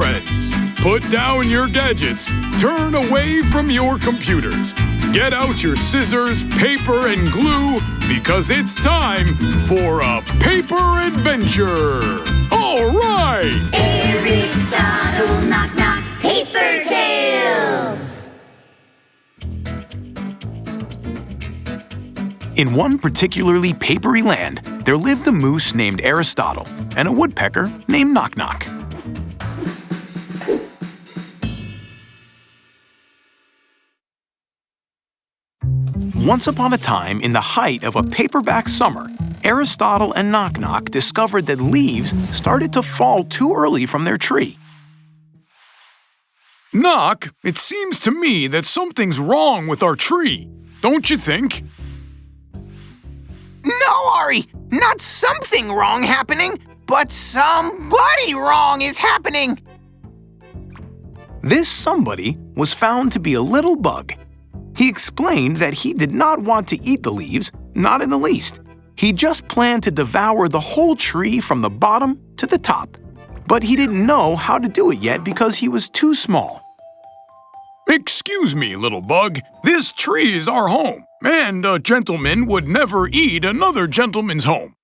friends. Put down your gadgets. Turn away from your computers. Get out your scissors, paper, and glue because it's time for a paper adventure. All right! Aristotle, knock knock, paper tales. In one particularly papery land, there lived a moose named Aristotle and a woodpecker named Knock Knock. Once upon a time, in the height of a paperback summer, Aristotle and Knock Knock discovered that leaves started to fall too early from their tree. Knock, it seems to me that something's wrong with our tree. Don't you think? No, Ari, not something wrong happening, but somebody wrong is happening. This somebody was found to be a little bug. He explained that he did not want to eat the leaves, not in the least. He just planned to devour the whole tree from the bottom to the top. But he didn't know how to do it yet because he was too small. Excuse me, little bug. This tree is our home, and a gentleman would never eat another gentleman's home.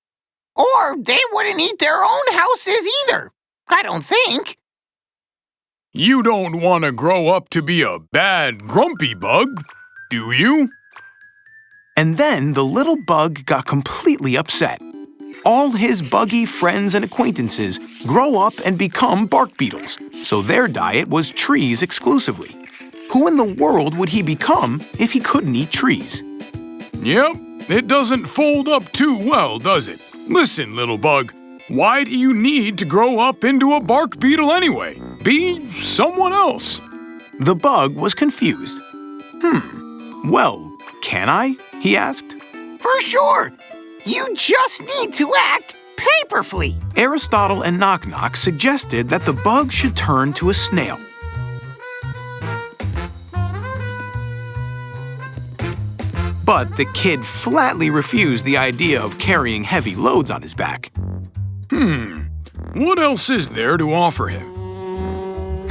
Or they wouldn't eat their own houses either. I don't think. You don't want to grow up to be a bad, grumpy bug, do you? And then the little bug got completely upset. All his buggy friends and acquaintances grow up and become bark beetles, so their diet was trees exclusively. Who in the world would he become if he couldn't eat trees? Yep, it doesn't fold up too well, does it? Listen, little bug, why do you need to grow up into a bark beetle anyway? Be someone else. The bug was confused. Well, can I? He asked. For sure. You just need to act paperfully. Aristotle and Knock Knock suggested that the bug should turn to a snail. But the kid flatly refused the idea of carrying heavy loads on his back. What else is there to offer him?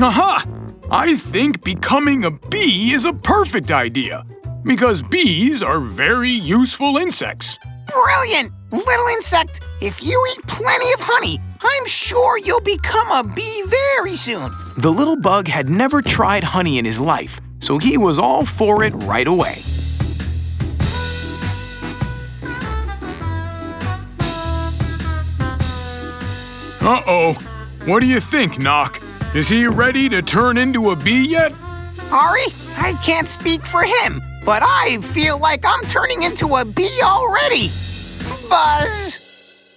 Aha! I think becoming a bee is a perfect idea, because bees are very useful insects. Brilliant! Little insect, if you eat plenty of honey, I'm sure you'll become a bee very soon. The little bug had never tried honey in his life, so he was all for it right away. Uh-oh. What do you think, Knock? Is he ready to turn into a bee yet? Ari, I can't speak for him, but I feel like I'm turning into a bee already. Buzz!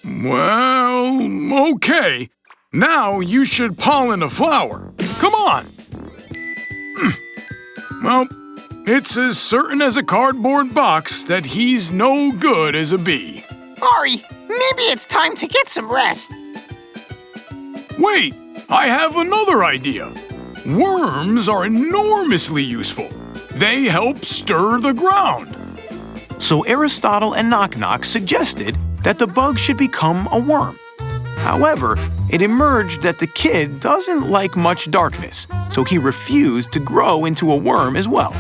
Well, okay. Now you should pollen a flower. Come on. Well, it's as certain as a cardboard box that he's no good as a bee. Ari, maybe it's time to get some rest. Wait, I have another idea. Worms are enormously useful. They help stir the ground. So Aristotle and Knock Knock suggested that the bug should become a worm. However, it emerged that the kid doesn't like much darkness, so he refused to grow into a worm as well.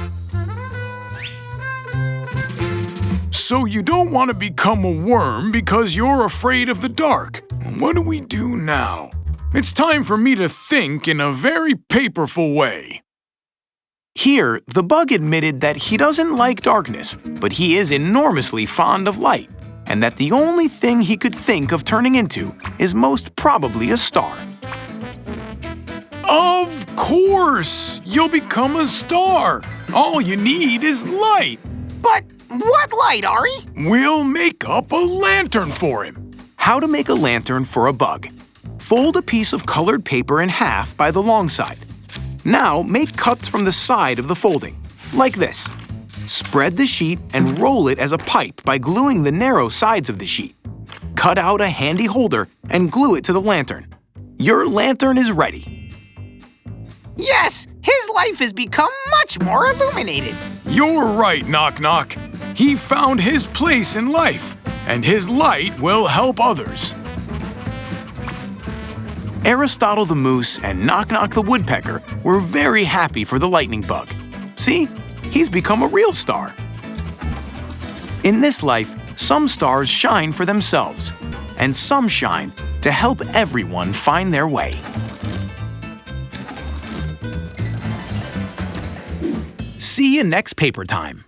So you don't want to become a worm because you're afraid of the dark. What do we do now? It's time for me to think in a very paperful way. Here, the bug admitted that he doesn't like darkness, but he is enormously fond of light, and that the only thing he could think of turning into is most probably a star. Of course! You'll become a star! All you need is light! But what light, Ari? We'll make up a lantern for him. How to make a lantern for a bug. Fold a piece of colored paper in half by the long side. Now make cuts from the side of the folding, like this. Spread the sheet and roll it as a pipe by gluing the narrow sides of the sheet. Cut out a handy holder and glue it to the lantern. Your lantern is ready. Yes, his life has become much more illuminated. You're right, Knock Knock. He found his place in life, and his light will help others. Aristotle the moose and Knock Knock the woodpecker were very happy for the lightning bug. See, he's become a real star. In this life, some stars shine for themselves, and some shine to help everyone find their way. See you next paper time.